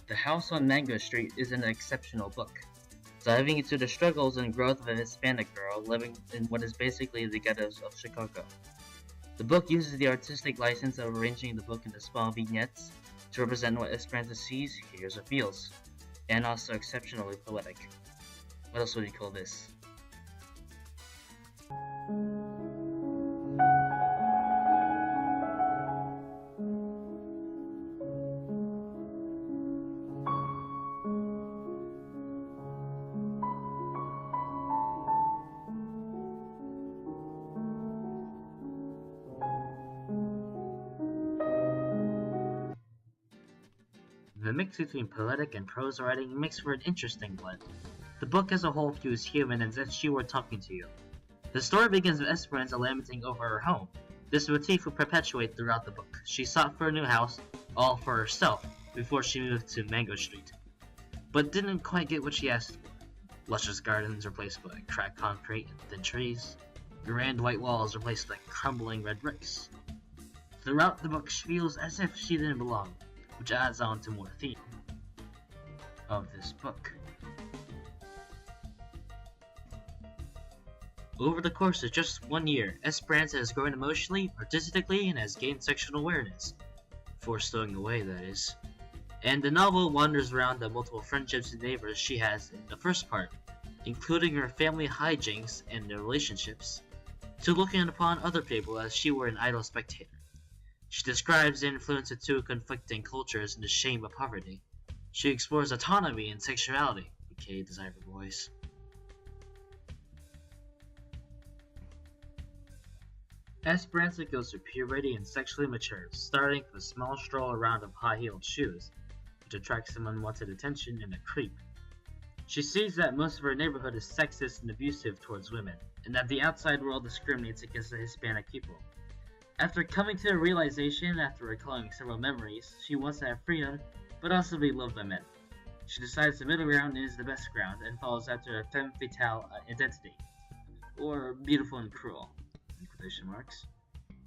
The House on Mango Street is an exceptional book, diving into the struggles and growth of a Hispanic girl living in what is basically the ghettos of Chicago. The book uses the artistic license of arranging the book into small vignettes to represent what Esperanza sees, hears, or feels, and also exceptionally poetic. What else would you call this? The mix between poetic and prose writing makes for an interesting blend. The book as a whole feels human as if she were talking to you. The story begins with Esperanza lamenting over her home. This motif will perpetuate throughout the book. She sought for a new house, all for herself, before she moved to Mango Street, but didn't quite get what she asked for. Luscious gardens replaced by cracked concrete and thin trees, grand white walls replaced by crumbling red bricks. Throughout the book, she feels as if she didn't belong, which adds on to more theme of this book. Over the course of just 1 year, Esperanza has grown emotionally, artistically, and has gained sexual awareness. Before stowing away, that is. And the novel wanders around the multiple friendships and neighbors she has in the first part, including her family hijinks and their relationships, to looking upon other people as she were an idle spectator. She describes the influence of two conflicting cultures and the shame of poverty. She explores autonomy and sexuality, aka desire for boys. Esperanza goes through puberty and sexually matures, starting with a small stroll around of high-heeled shoes, which attracts some unwanted attention and a creep. She sees that most of her neighborhood is sexist and abusive towards women, and that the outside world discriminates against the Hispanic people. After coming to a realization after recalling several memories, she wants to have freedom, but also be loved by men. She decides the middle ground is the best ground and follows after a femme fatale identity, or beautiful and cruel, in quotation marks.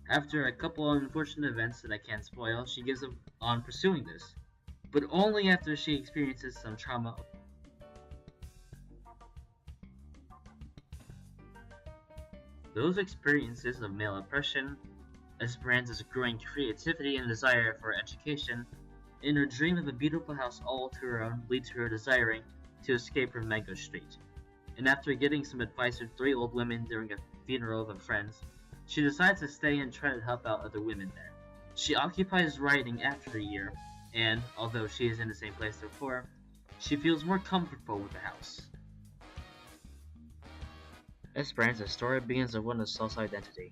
After a couple of unfortunate events that I can't spoil, she gives up on pursuing this, but only after she experiences some trauma. Those experiences of male oppression, Esperanza's growing creativity and desire for education, and her dream of a beautiful house all to her own lead to her desiring to escape from Mango Street. And after getting some advice from 3 old women during a funeral of a friend, she decides to stay and try to help out other women there. She occupies writing after a year, and although she is in the same place before, she feels more comfortable with the house. Esperanza's story begins with one of self-identity.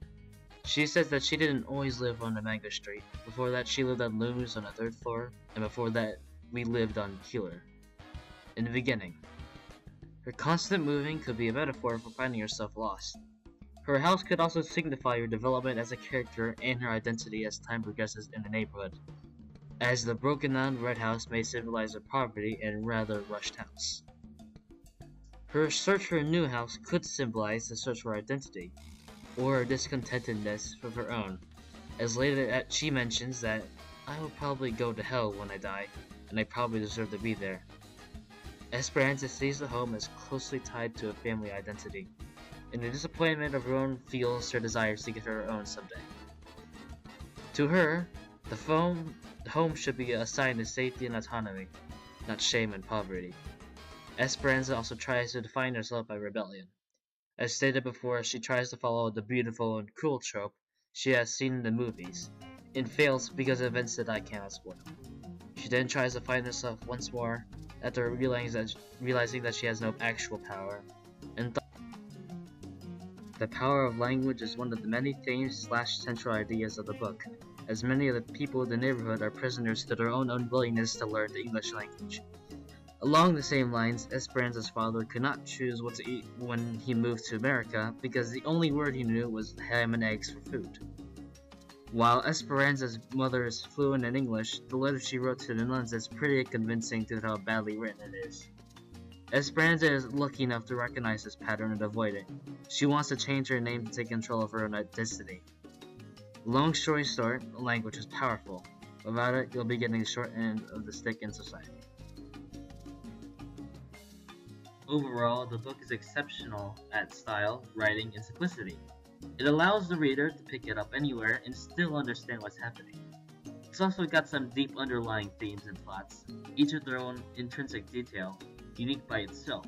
She says that she didn't always live on the Mango Street. Before that, she lived on Loomis on the 3rd floor, and before that, we lived on Keeler. In the beginning, her constant moving could be a metaphor for finding herself lost. Her house could also signify her development as a character and her identity as time progresses in the neighborhood, as the broken-down red house may symbolize her poverty and rather rushed house. Her search for a new house could symbolize the search for identity, or her discontentedness with her own, as later she mentions that, "I will probably go to hell when I die, and I probably deserve to be there." Esperanza sees the home as closely tied to a family identity, and the disappointment of her own fuels her desires to get her own someday. To her, the home should be a sign of safety and autonomy, not shame and poverty. Esperanza also tries to define herself by rebellion. As stated before, she tries to follow the beautiful and cruel trope she has seen in the movies, and fails because of events that I cannot spoil. She then tries to find herself once more after realizing that she has no actual power, and the power of language is one of the many themes/central ideas of the book, as many of the people in the neighborhood are prisoners to their own unwillingness to learn the English language. Along the same lines, Esperanza's father could not choose what to eat when he moved to America because the only word he knew was ham and eggs for food. While Esperanza's mother is fluent in English, the letter she wrote to the nuns is pretty convincing to how badly written it is. Esperanza is lucky enough to recognize this pattern and avoid it. She wants to change her name to take control of her own destiny. Long story short, language is powerful. Without it, you'll be getting the short end of the stick in society. Overall, the book is exceptional at style, writing, and simplicity. It allows the reader to pick it up anywhere and still understand what's happening. It's also got some deep underlying themes and plots, each with their own intrinsic detail, unique by itself.